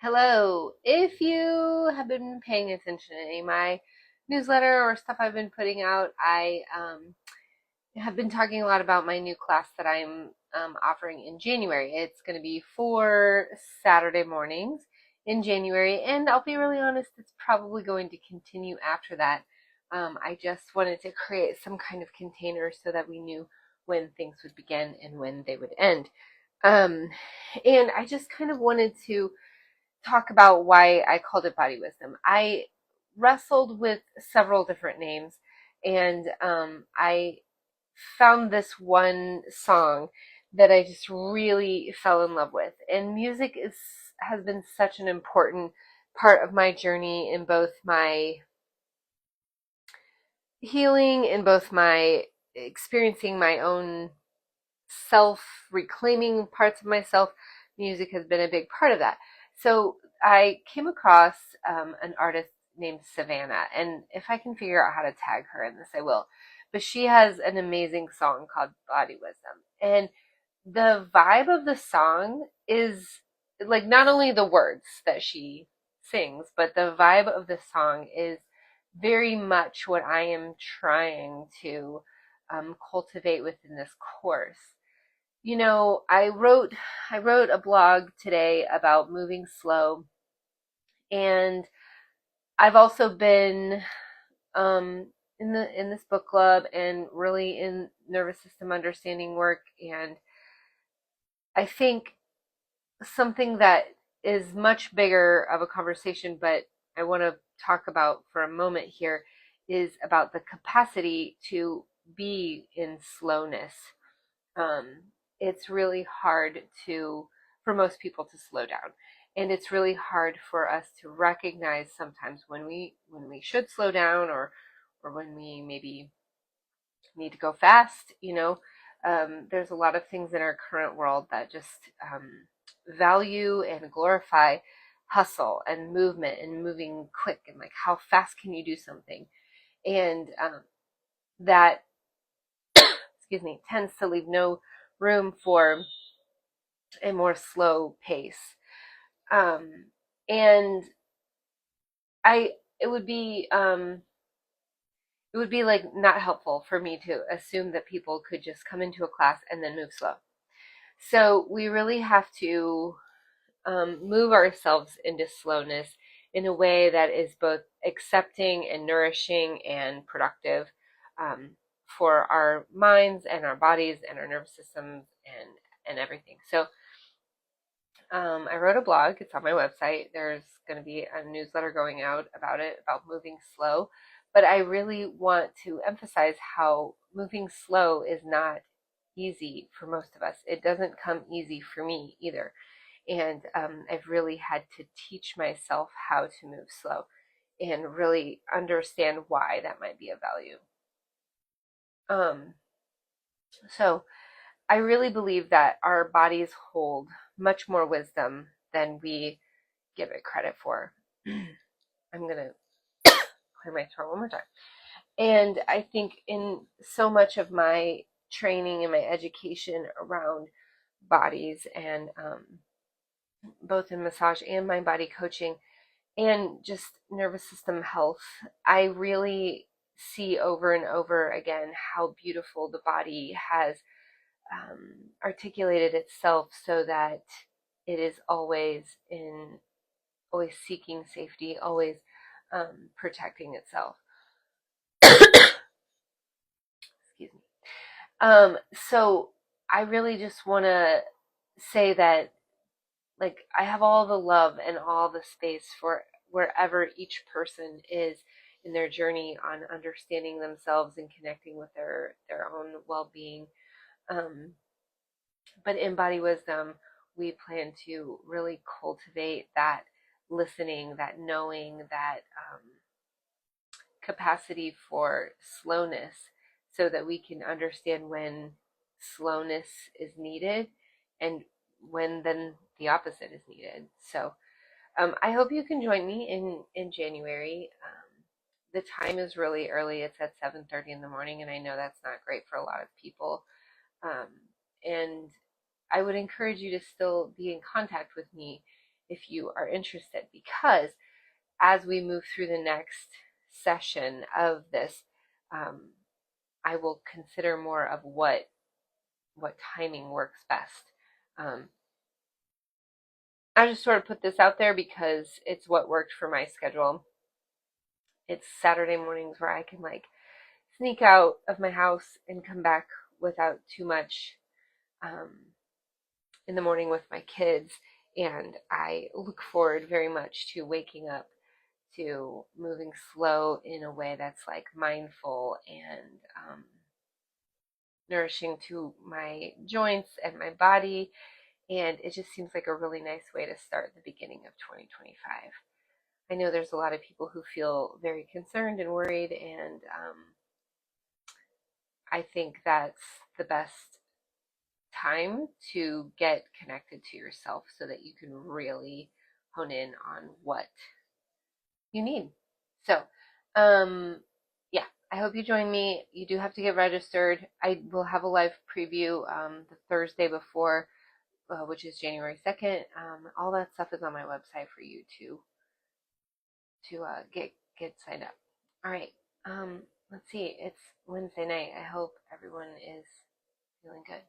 Hello. If you have been paying attention to any of my newsletter or stuff I've been putting out, I have been talking a lot about my new class that I'm offering in January. It's going to be 4 Saturday mornings in January, and I'll be really honest, it's probably going to continue after that. I just wanted to create some kind of container so that we knew when things would begin and when they would end. Um, and I just kind of wanted to talk about why I called it Body Wisdom. I wrestled with several different names, and I found this one song that I just really fell in love with. And music has been such an important part of my journey in both my healing, in both my experiencing my own self reclaiming parts of myself. Music has been a big part of that. So I came across an artist named Savannah, and if I can figure out how to tag her in this, I will. But she has an amazing song called Body Wisdom. And the vibe of the song is like not only the words that she sings, but the vibe of the song is very much what I am trying to cultivate within this course. You know, I wrote a blog today about moving slow, and I've also been in this book club and really in nervous system understanding work. And I think something that is much bigger of a conversation, but I want to talk about for a moment here, is about the capacity to be in slowness. It's really hard for most people to slow down. And it's really hard for us to recognize sometimes when we should slow down, or when we maybe need to go fast. There's a lot of things in our current world that just value and glorify hustle and movement and moving quick, and like how fast can you do something. And that, excuse me, tends to leave no room for a more slow pace. And I it would be like not helpful for me to assume that people could just come into a class and then move slow. So we really have to move ourselves into slowness in a way that is both accepting and nourishing and productive, for our minds and our bodies and our nervous systems and everything. So I wrote a blog. It's on my website. There's going to be a newsletter going out about it, about moving slow. But I really want to emphasize how moving slow is not easy for most of us. It doesn't come easy for me either. And I've really had to teach myself how to move slow and really understand why that might be of value. Um, so I really believe that our bodies hold much more wisdom than we give it credit for. I'm going to clear my throat one more time. And I think in so much of my training and my education around bodies, and both in massage and mind body coaching and just nervous system health, I really see over and over again how beautiful the body has articulated itself so that it is always seeking safety, always protecting itself. Excuse me. So I really just want to say that, like, I have all the love and all the space for wherever each person is in their journey on understanding themselves and connecting with their own well-being. But in Body Wisdom, we plan to really cultivate that listening, that knowing, that capacity for slowness, so that we can understand when slowness is needed and when then the opposite is needed. So I hope you can join me in January. The time is really early. It's at 7:30 in the morning, and I know that's not great for a lot of people. And I would encourage you to still be in contact with me if you are interested, because as we move through the next session of this, I will consider more of what timing works best. I just sort of put this out there because it's what worked for my schedule. It's Saturday mornings where I can like sneak out of my house and come back without too much in the morning with my kids. And I look forward very much to waking up to moving slow in a way that's like mindful and nourishing to my joints and my body. And it just seems like a really nice way to start the beginning of 2025. I know there's a lot of people who feel very concerned and worried, and I think that's the best time to get connected to yourself so that you can really hone in on what you need. So, yeah, I hope you join me. You do have to get registered. I will have a live preview the Thursday before, which is January 2nd. All that stuff is on my website for you to get signed up. All right. Let's see. It's Wednesday night. I hope everyone is feeling good.